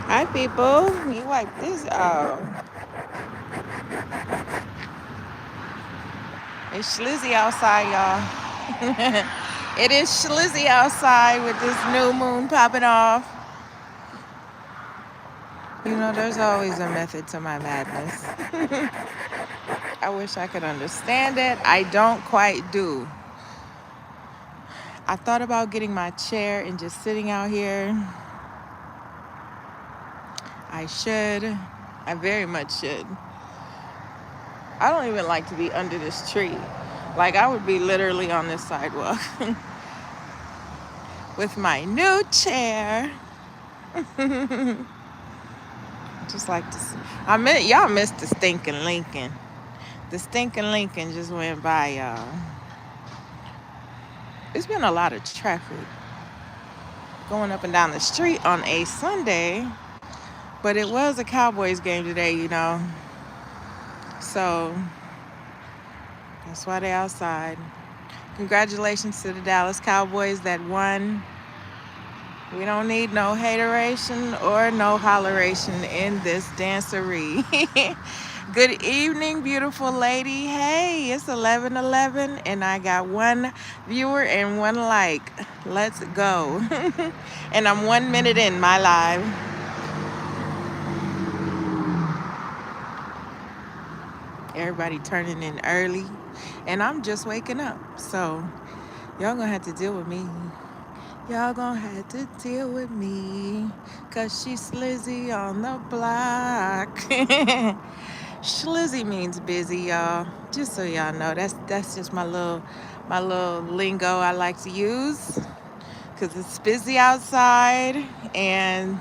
Hi, people. You like this? Oh, it's SHLiZZi outside, y'all. It is SHLiZZi outside with this new moon popping off. You know, there's always a method to my madness. I wish I could understand it. I don't quite do. I thought about getting my chair and just sitting out here. I should. I very much should. I don't even like to be under this tree. Like, I would be literally on this sidewalk with my new chair. Just like to see. Y'all missed the stinking Lincoln. The stinking Lincoln just went by, y'all. It's been a lot of traffic going up and down the street on a Sunday, but it was a Cowboys game today, you know. So that's why they outside. Congratulations to the Dallas Cowboys that won. We don't need no hateration or no holleration in this dancery. Good evening, beautiful lady. Hey, it's 11:11 and I got one viewer and one like. Let's go. And I'm 1 minute in my live. Everybody turning in early. And I'm just waking up. So y'all gonna have to deal with me. Y'all gonna have to deal with me. Cause she's SHLiZZi on the block. SHLiZZi means busy, y'all. Just so y'all know, that's just my little lingo I like to use, cause it's busy outside, and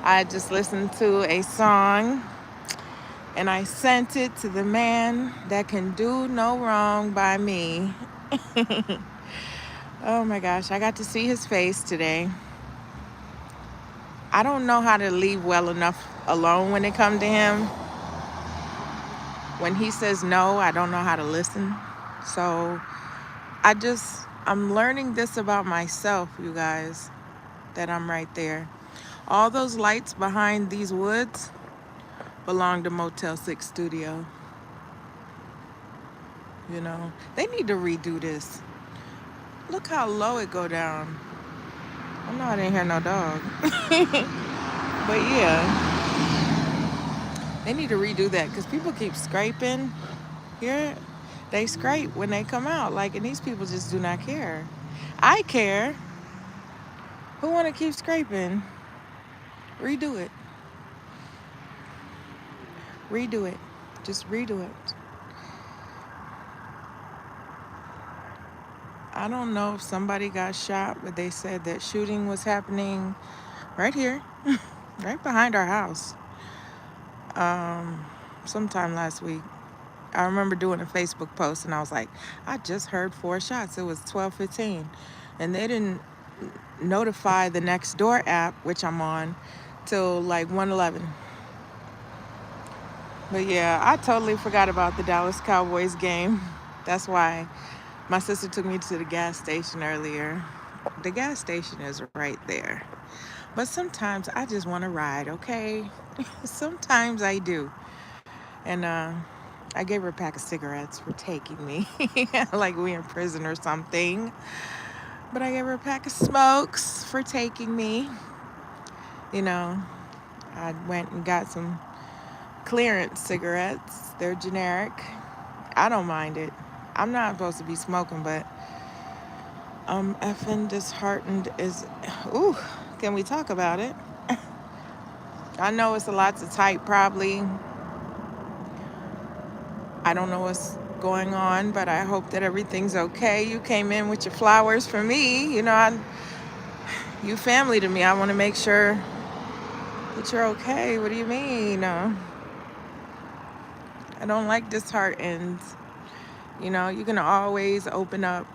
I just listened to a song, and I sent it to the man that can do no wrong by me. Oh my gosh, I got to see his face today. I don't know how to leave well enough alone when it comes to him. When he says no, I don't know how to listen. So I'm learning this about myself, you guys, that I'm right there. All those lights behind these woods belong to Motel 6 Studio. You know, they need to redo this. Look how low it go down. I know I didn't hear no dog. But yeah, they need to redo that because people keep scraping. Here, they scrape when they come out. Like, and these people just do not care. I care. Who want to keep scraping? Redo it. Redo it. Just redo it. I don't know if somebody got shot, but they said that shooting was happening right here, right behind our house, um, sometime last week. I remember doing a Facebook post and I was like, I just heard 4 shots. It was 12:15. And they didn't notify the Next Door app, which I'm on, till like 1:11. But yeah, I totally forgot about the Dallas Cowboys game. That's why my sister took me to the gas station earlier. The gas station is right there. But sometimes I just want to ride, okay? Sometimes I do. And I gave her a pack of cigarettes for taking me, like we in prison or something. But I gave her a pack of smokes for taking me. You know, I went and got some clearance cigarettes. They're generic. I don't mind it. I'm not supposed to be smoking, but I'm effing disheartened is. Ooh, can we talk about it? I know it's a lot to type, probably. I don't know what's going on, but I hope that everything's okay. You came in with your flowers for me. You know, you family to me. I want to make sure that you're okay. What do you mean? I don't like disheartened. You know, you can always open up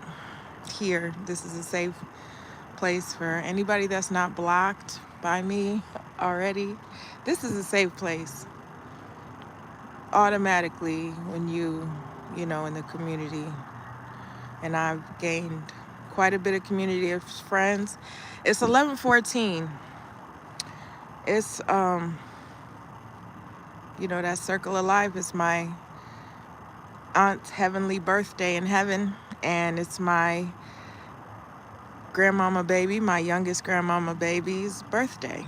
here. This is a safe place for anybody that's not blocked by me already. This is a safe place automatically when you know, in the community. And I've gained quite a bit of community of friends. It's 11:14 It's that circle of life is my aunt's heavenly birthday in heaven, and it's my grandmama baby, my youngest grandmama baby's birthday.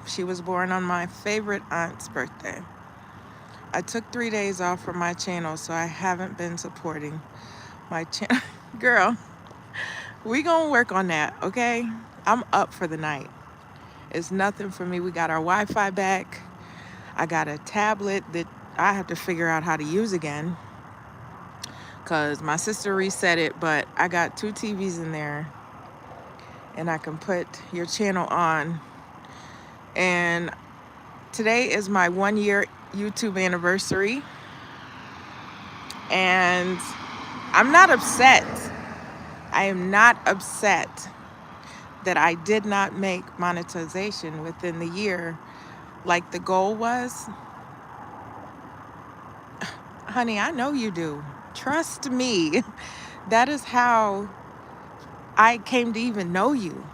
She was born on my favorite aunt's birthday. I took 3 days off from my channel, so I haven't been supporting my channel. Girl, we gonna work on that, okay? I'm up for the night. It's nothing for me. We got our Wi-Fi back. I got a tablet that I have to figure out how to use again because my sister reset it, but I got 2 TVs in there and I can put your channel on. And today is my 1-year YouTube anniversary, and I'm not upset. I am not upset that I did not make monetization within the year like the goal was. Honey, I know you do. Trust me. That is how I came to even know you,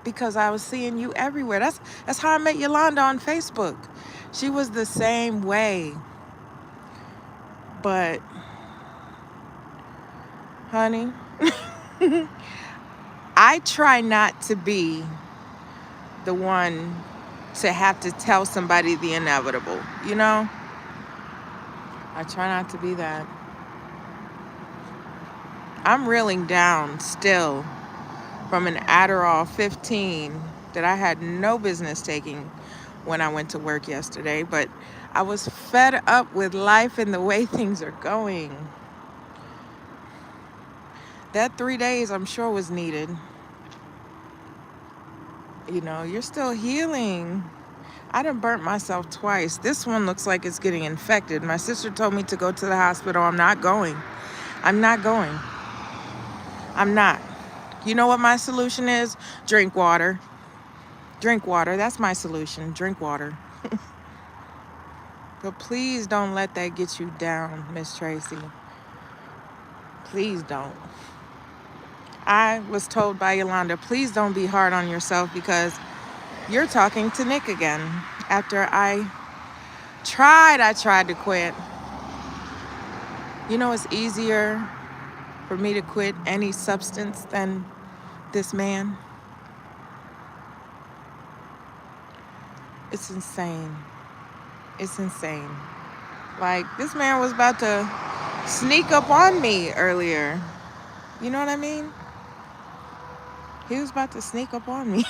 because I was seeing you everywhere. That's how I met Yolanda on Facebook. She was the same way. But, honey, I try not to be the one to have to tell somebody the inevitable, I try not to be that. I'm reeling down still from an Adderall 15 that I had no business taking when I went to work yesterday, but I was fed up with life and the way things are going. That 3 days, I'm sure, was needed. You're still healing. I done burnt myself twice. This one looks like it's getting infected. My sister told me to go to the hospital. I'm not going. I'm not going. I'm not. You know what my solution is? Drink water. Drink water. That's my solution. Drink water. But please don't let that get you down, Miss Tracy. Please don't. I was told by Yolanda, please don't be hard on yourself because you're talking to Nick again. After I tried to quit. It's easier for me to quit any substance than this man. It's insane. It's insane. Like, this man was about to sneak up on me earlier. You know what I mean? He was about to sneak up on me.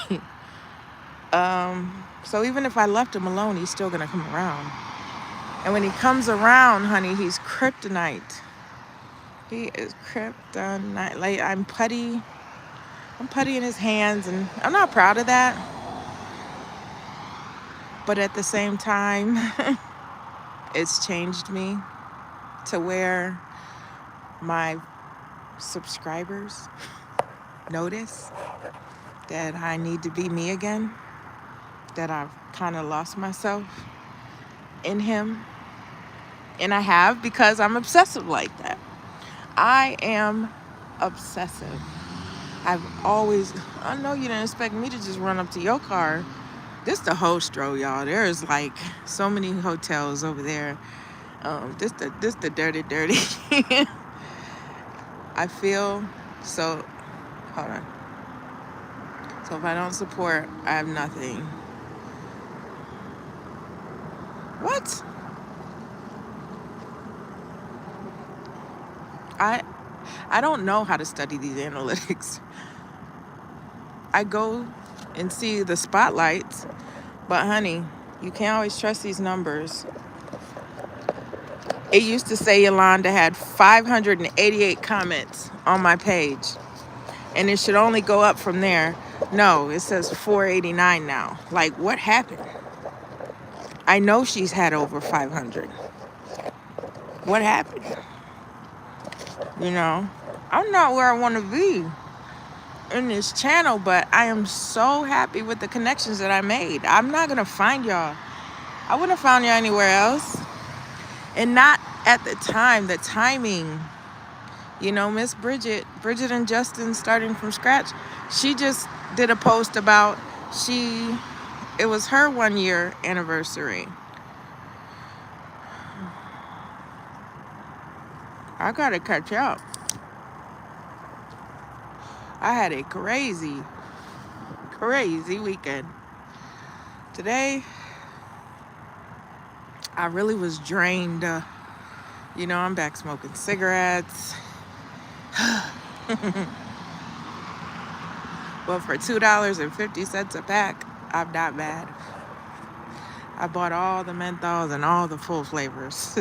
So even if I left him alone, he's still gonna come around. And when he comes around, honey, he's kryptonite. He is kryptonite. Like, I'm putty in his hands, and I'm not proud of that. But at the same time, it's changed me to where my subscribers notice that I need to be me again, that I've kind of lost myself in him. And I have, because I'm obsessive like that. I am obsessive. I know you didn't expect me to just run up to your car. This the hostro, y'all. There's like so many hotels over there. This the dirty. I feel so. Hold on. So if I don't support, I have nothing. What? I don't know how to study these analytics. I go and see the spotlights, but honey, you can't always trust these numbers. It used to say Yolanda had 588 comments on my page, and it should only go up from there. No, it says 489 now. Like, what happened? I know she's had over 500. What happened? I'm not where I want to be in this channel, but I am so happy with the connections that I made. I'm not going to find y'all. I wouldn't have found y'all anywhere else. And not at the time, the timing. Miss Bridget and Justin starting from scratch. She just did a post about she It was her 1 year anniversary. I gotta catch up. I had a crazy, crazy weekend. Today, I really was drained. I'm back smoking cigarettes. But for $2.50 a pack, I'm not mad. I bought all the menthols and all the full flavors.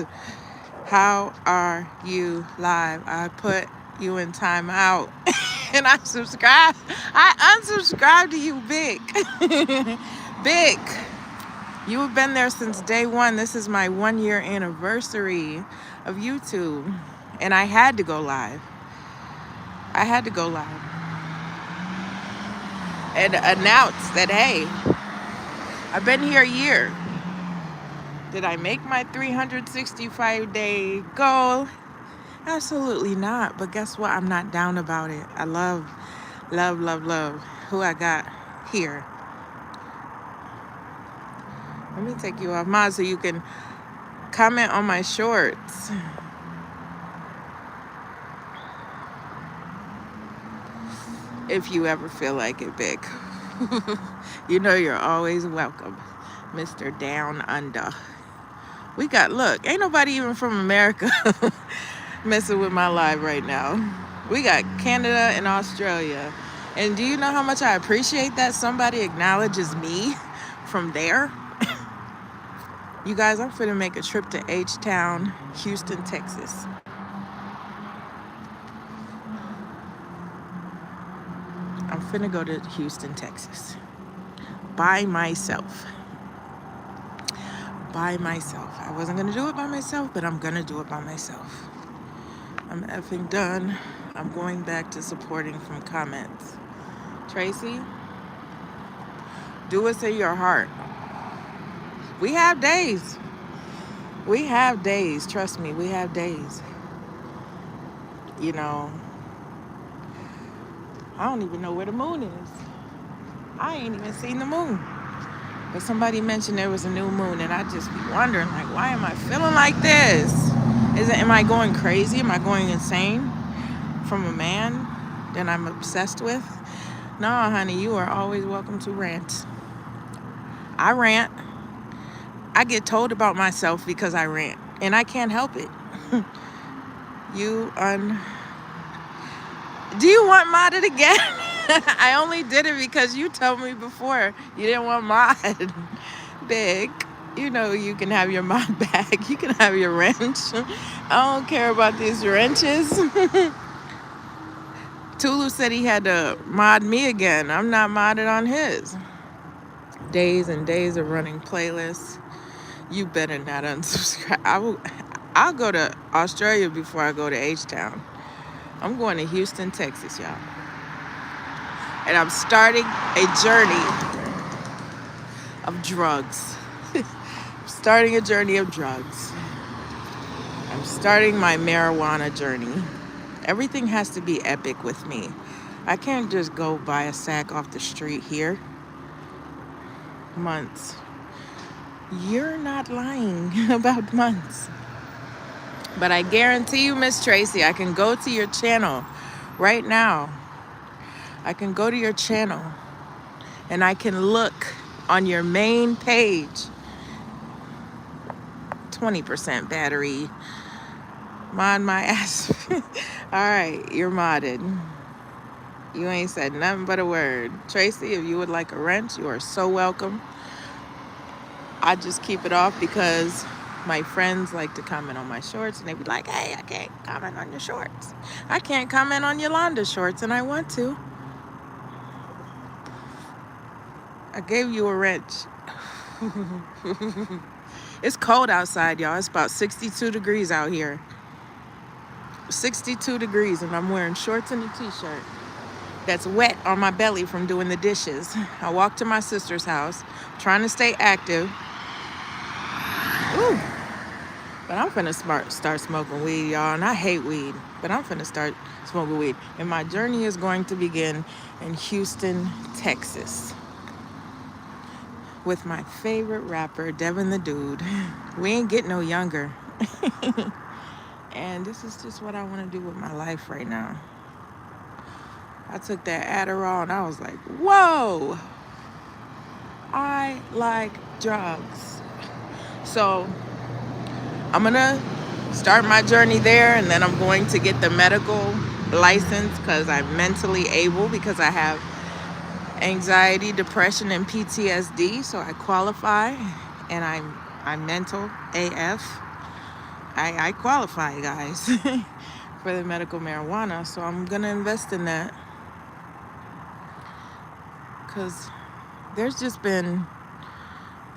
How are you live? I put you in timeout and I subscribed. I unsubscribed to you, Big. Big. You have been there since day one. This is my 1 year anniversary of YouTube. And I had to go live. I had to go live and announce that, hey, I've been here a year. Did I make my 365-day goal? Absolutely not. But guess what? I'm not down about it. I love, love, love, love who I got here. Let me take you off mod so you can comment on my shorts. If you ever feel like it, Big. You know you're always welcome, Mr. Down Under. Look, ain't nobody even from America messing with my live right now. We got Canada and Australia. And do you know how much I appreciate that somebody acknowledges me from there? You guys, I'm finna make a trip to H-Town, Houston, Texas. I'm finna go to Houston, Texas. By myself. By myself. I wasn't gonna do it by myself, but I'm gonna do it by myself. I'm effing done. I'm going back to supporting from comments. Tracy, do what's in your heart. We have days. We have days. Trust me, we have days. I don't even know where the moon is. I ain't even seen the moon. But somebody mentioned there was a new moon, and I just be wondering, like, why am I feeling like this? Am I going crazy? Am I going insane from a man that I'm obsessed with? No, honey, you are always welcome to rant. I rant. I get told about myself because I rant, and I can't help it. Do you want modded again? I only did it because you told me before you didn't want mod. Big. You know you can have your mod back. You can have your wrench. I don't care about these wrenches. Tulu said he had to mod me again. I'm not modded on his. Days and days of running playlists. You better not unsubscribe. I'll go to Australia before I go to H-Town. I'm going to Houston, Texas, y'all. And I'm starting a journey of drugs. I'm starting a journey of drugs. I'm starting my marijuana journey. Everything has to be epic with me. I can't just go buy a sack off the street here. Months. You're not lying about months. But I guarantee you, Miss Tracy, I can go to your channel right now. I can go to your channel and I can look on your main page. 20% battery. Mod my ass. All right, you're modded. You ain't said nothing but a word. Tracy, if you would like a wrench, you are so welcome. I just keep it off because my friends like to comment on my shorts and they be like, hey, I can't comment on your shorts. I can't comment on Yolanda's shorts and I want to. I gave you a wrench. It's cold outside, y'all. It's about 62 degrees out here. 62 degrees and I'm wearing shorts and a t-shirt that's wet on my belly from doing the dishes. I walked to my sister's house, trying to stay active. Ooh. But I'm finna start smoking weed, y'all. And I hate weed, but I'm finna start smoking weed. And my journey is going to begin in Houston, Texas. with my favorite rapper, Devin the Dude. We ain't getting no younger. And this is just what I want to do with my life right now. I took that Adderall and I was like, whoa, I like drugs. So I'm going to start my journey there, and then I'm going to get the medical license because I'm mentally able, because I have anxiety, depression, and PTSD. So I qualify, and I'm mental AF. I qualify, guys, for the medical marijuana. So I'm going to invest in that because there's just been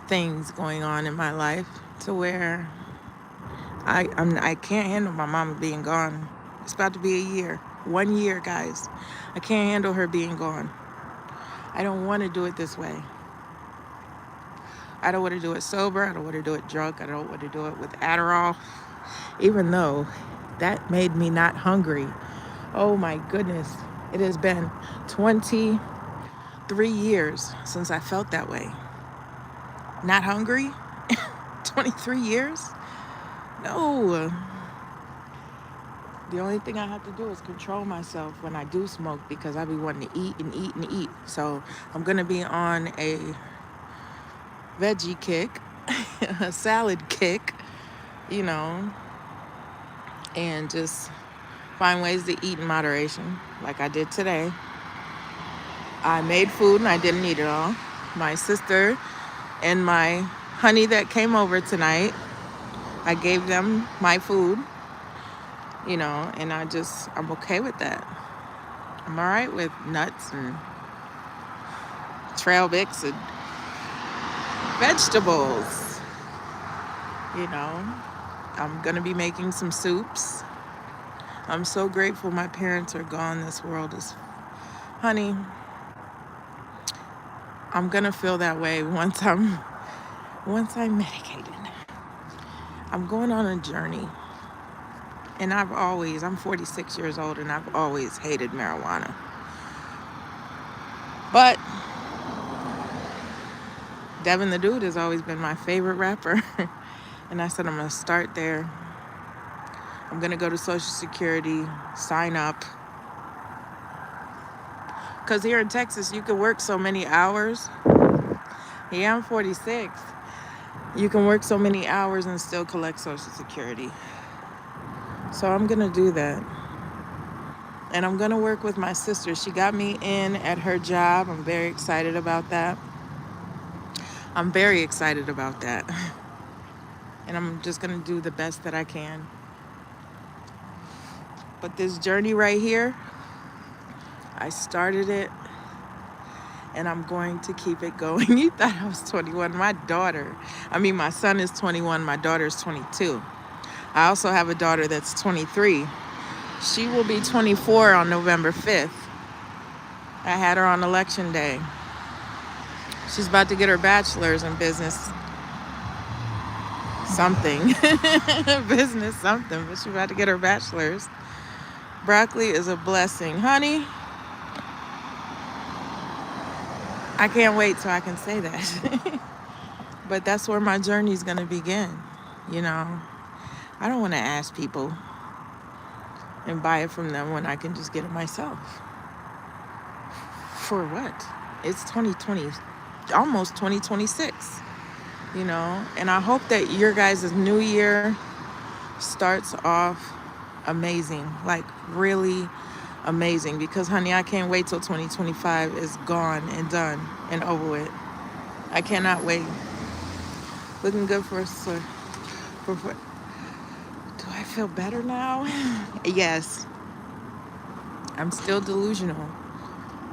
things going on in my life to where I can't handle my mama being gone. It's about to be a year. 1 year, guys. I can't handle her being gone. I don't want to do it this way. I don't want to do it sober. I don't want to do it drunk. I don't want to do it with Adderall. Even though that made me not hungry. Oh my goodness. It has been 23 years since I felt that way. Not hungry? 23 years? No. The only thing I have to do is control myself when I do smoke, because I be wanting to eat and eat and eat. So I'm going to be on a veggie kick, a salad kick, and just find ways to eat in moderation, like I did today. I made food and I didn't eat it all. My sister and my honey that came over tonight, I gave them my food, and I'm okay with that. I'm all right with nuts and trail mix and vegetables. I'm going to be making some soups. I'm so grateful my parents are gone. This world is, honey, I'm going to feel that way once I'm medicated. I'm going on a journey. And I'm 46 years old, and I've always hated marijuana. But Devin the Dude has always been my favorite rapper. And I said I'm going to start there. I'm going to go to Social Security, sign up. Because here in Texas, you can work so many hours. Yeah, I'm 46. You can work so many hours and still collect Social Security. So I'm going to do that. And I'm going to work with my sister. She got me in at her job. I'm very excited about that. And I'm just going to do the best that I can. But this journey right here, I started it, and I'm going to keep it going. You thought I was 21. My son is 21. My daughter is 22. I also have a daughter that's 23. She will be 24 on November 5th. I had her on election day. She's about to get her bachelor's in business something. Business something, but she's about to get her bachelor's. Broccoli is a blessing. Honey, I can't wait till I can say that. But that's where my journey is going to begin. I don't want to ask people and buy it from them when I can just get it myself. For what? It's 2020, almost 2026, and I hope that your guys' new year starts off amazing, like really amazing, because honey, I can't wait till 2025 is gone and done and over with. I cannot wait. Looking good for do I feel better now? Yes. I'm still delusional.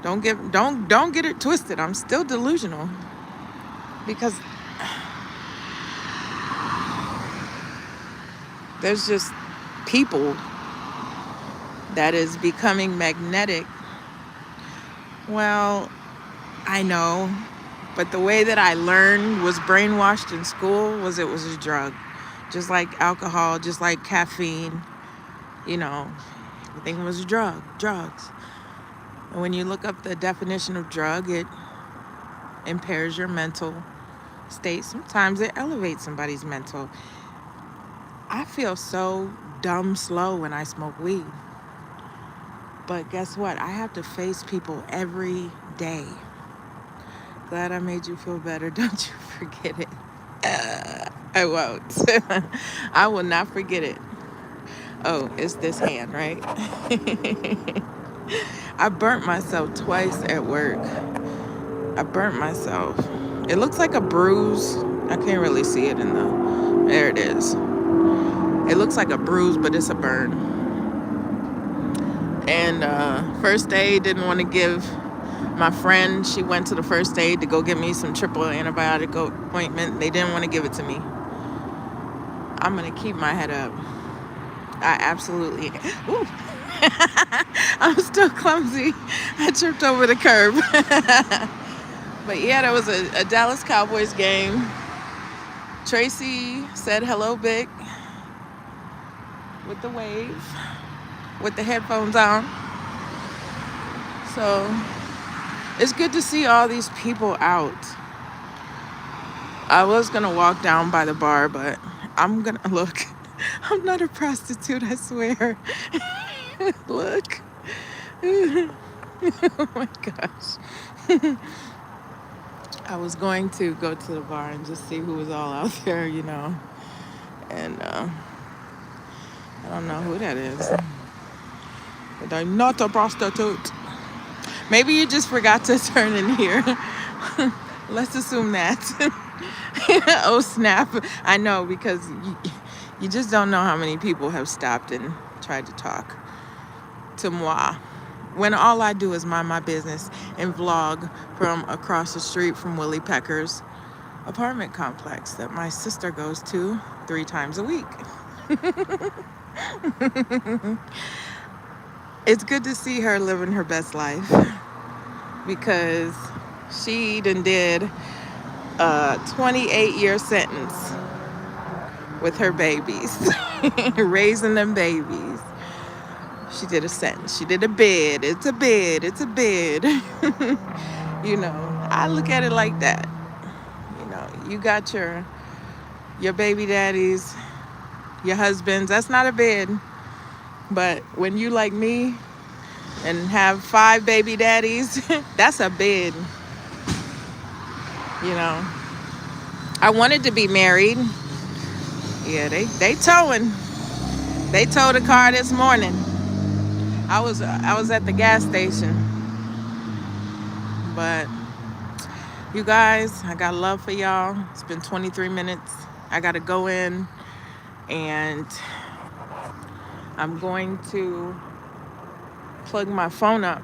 Don't get it twisted. I'm still delusional because there's just people that is becoming magnetic. Well, I know, but the way that I learned, was brainwashed in school, was it was a drug. Just like alcohol, just like caffeine, everything was drugs. And when you look up the definition of drug, it impairs your mental state, sometimes it elevates somebody's mental. I feel so dumb slow when I smoke weed. But guess what? I have to face people every day. Glad I made you feel better. Don't you forget it. I won't. I will not forget it. Oh, it's this hand, right? I burnt myself twice at work. I burnt myself. It looks like a bruise. I can't really see it in the... There it is. It looks like a bruise, but it's a burn. And first aid didn't want to give my friend. She went to the first aid to go get me some triple antibiotic appointment. They didn't want to give it to me. I'm going to keep my head up. I absolutely... Ooh. I'm still clumsy. I tripped over the curb. But yeah, there was a Dallas Cowboys game. Tracy said hello, Big, with the wave, with the headphones on. So it's good to see all these people out. I was going to walk down by the bar, but I'm going to look. I'm not a prostitute, I swear. Look. Oh my gosh. I was going to go to the bar and just see who was all out there, you know. And I don't know who that is. But I'm not a prostitute. Maybe you just forgot to turn in here. Let's assume that. Oh, snap. I know, because you just don't know how many people have stopped and tried to talk to moi, when all I do is mind my business and vlog from across the street from Willie Pecker's apartment complex that my sister goes to 3 times a week. It's good to see her living her best life, because she done did a 28-year sentence with her babies, raising them babies. She did a sentence. She did a bid. It's a bid. It's a bid. You know, I look at it like that. You know, you got your baby daddies, your husbands. That's not a bid. But when you like me and have 5 baby daddies, that's a bid. You know, I wanted to be married. Yeah, they towing. They towed a car this morning. I was at the gas station. But you guys, I got love for y'all. It's been 23 minutes. I got to go in, and I'm going to plug my phone up.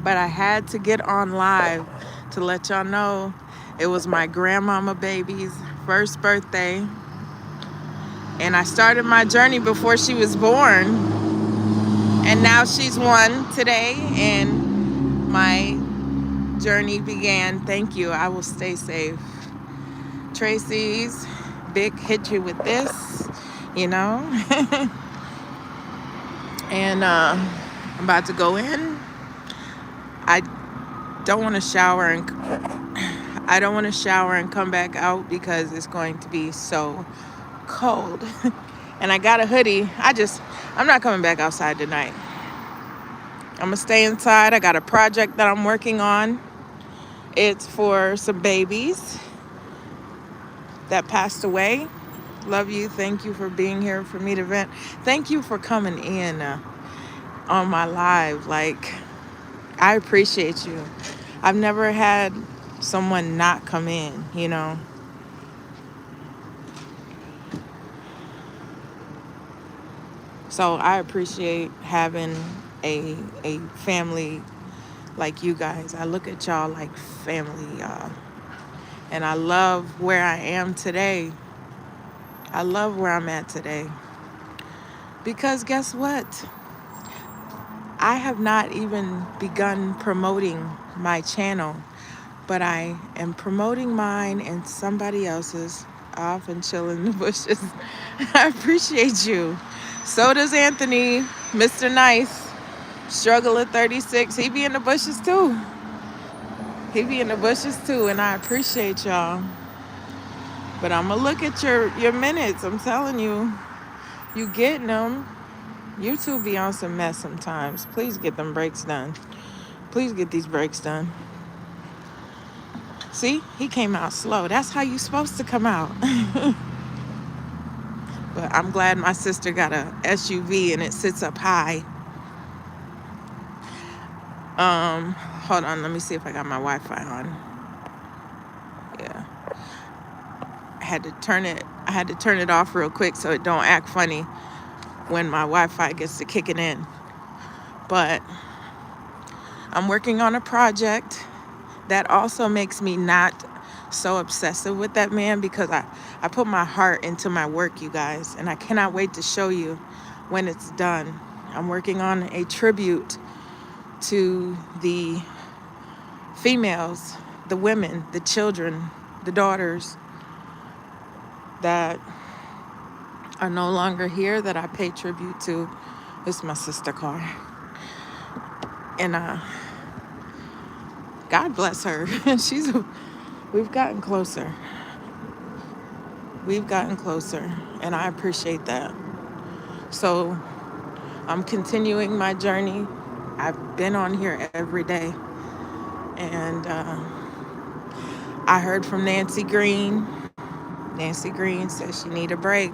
But I had to get on live to let y'all know it was my grandmama baby's first birthday. And I started my journey before she was born. And now she's 1 today, and my journey began. Thank you. I will stay safe. Tracy's Big hit you with this, you know. And I'm about to go in. I don't want to shower and come back out because it's going to be so cold. And I got a hoodie. I'm not coming back outside tonight. I'm gonna stay inside. I got a project that I'm working on. It's for some babies that passed away. Love you. Thank you for being here for me to vent. Thank you for coming in on my live. Like, I appreciate you. I've never had someone not come in, you know. So I appreciate having a family like you guys. I look at y'all like family, y'all. And I love where I am today. I love where I'm at today. Because guess what? I have not even begun promoting my channel, but I am promoting mine and somebody else's off and chilling in the bushes. I appreciate you. So does Anthony, Mr. Nice. Struggle at 36. He be in the bushes too. And I appreciate y'all. But I'm gonna look at your minutes. I'm telling you, you getting them. YouTube be on some mess sometimes. Please get them breaks done. Please get these breaks done. See, he came out slow. That's how you supposed to come out. But I'm glad my sister got a SUV and it sits up high. Hold on, let me see if I got my Wi-Fi on. Yeah. I had to turn it off real quick so it don't act funny when my Wi-Fi gets to kicking in. But I'm working on a project that also makes me not so obsessive with that man, because I put my heart into my work, you guys, and I cannot wait to show you when it's done. I'm working on a tribute to the females, the women, the children, the daughters that are no longer here that I pay tribute to. It's my sister car. And God bless her. We've gotten closer. We've gotten closer, and I appreciate that. So I'm continuing my journey. I've been on here every day, and I heard from Nancy Green. Nancy Green says she need a break.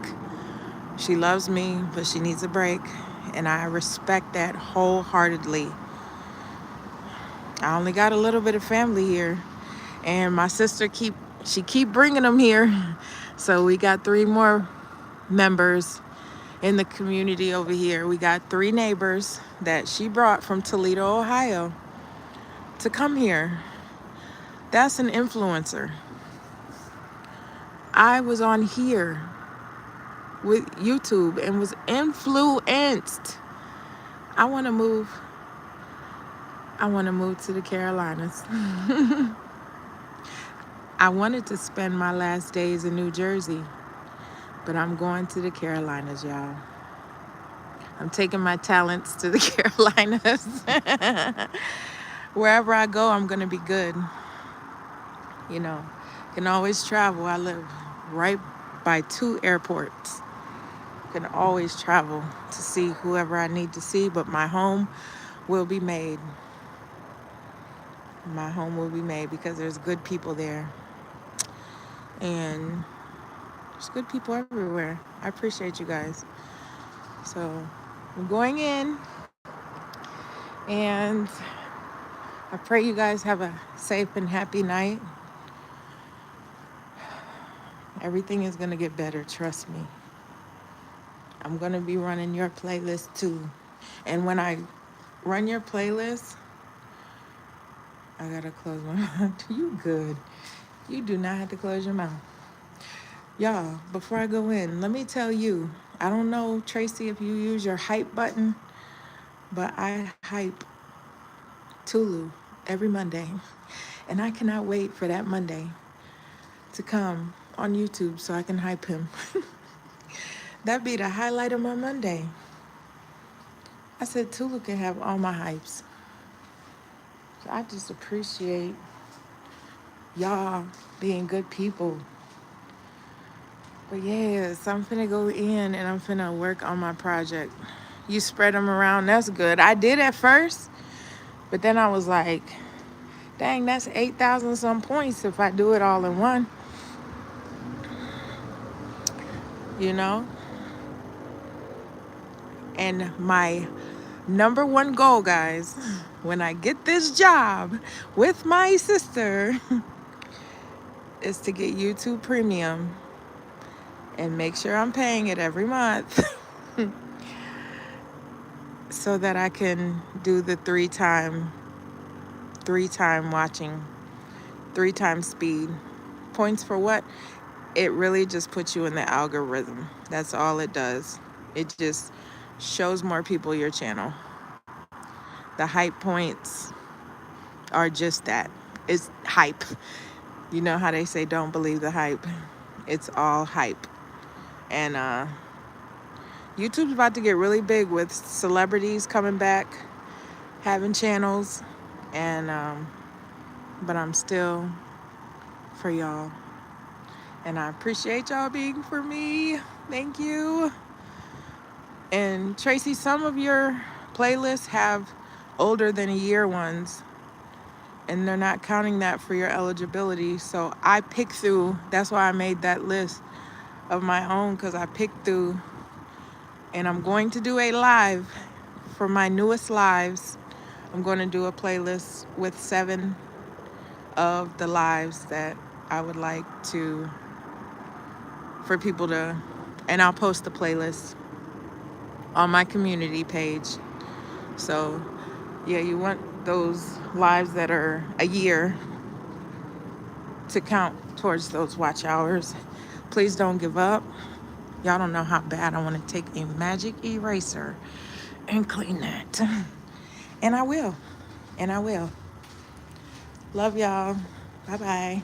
She loves me, but she needs a break, and I respect that wholeheartedly. I only got a little bit of family here, and my sister keep bringing them here. So we got 3 more members in the community over here. We got 3 neighbors that she brought from Toledo, Ohio to come here. That's an influencer. I was on here with YouTube and was influenced. I want to move to the Carolinas. I wanted to spend my last days in New Jersey, but I'm going to the Carolinas, y'all. I'm taking my talents to the Carolinas. Wherever I go, I'm going to be good. You know, can always travel. I live right by 2 airports. Can always travel to see whoever I need to see, but my home will be made. My home will be made because there's good people there. And there's good people everywhere. I appreciate you guys. So I'm going in, and I pray you guys have a safe and happy night. Everything is going to get better, trust me. I'm going to be running your playlist too. And when I run your playlist, I got to close my mouth. You good. You do not have to close your mouth. Y'all, before I go in, let me tell you, I don't know, Tracy, if you use your hype button, but I hype Tulu every Monday. And I cannot wait for that Monday to come on YouTube so I can hype him. That'd be the highlight of my Monday. I said Tulu can have all my hypes. So I just appreciate y'all being good people. But yes, I'm finna go in and I'm finna work on my project. You spread them around, that's good. I did at first, but then I was like, dang, that's 8,000 some points if I do it all in one. You know? And my number 1 goal, guys, when I get this job with my sister, is to get YouTube Premium and make sure I'm paying it every month so that I can do the 3-time watching, 3 times speed. Points for what? It really just puts you in the algorithm. That's all it does. It just shows more people your channel. The hype points are just that. It's hype. You know how they say don't believe the hype. It's all hype. And YouTube's about to get really big with celebrities coming back, having channels, and but I'm still for y'all. And I appreciate y'all being for me. Thank you. And Tracy, some of your playlists have older than a year ones, and they're not counting that for your eligibility. So I picked through, that's why I made that list of my own, because I picked through, and I'm going to do a live for my newest lives. I'm going to do a playlist with 7 of the lives that I would like to, for people to, and I'll post the playlist on my community page. So yeah, you want those lives that are a year to count towards those watch hours. Please don't give up. Y'all don't know how bad I want to take a magic eraser and clean that. And I will. And I will. Love y'all. Bye-bye.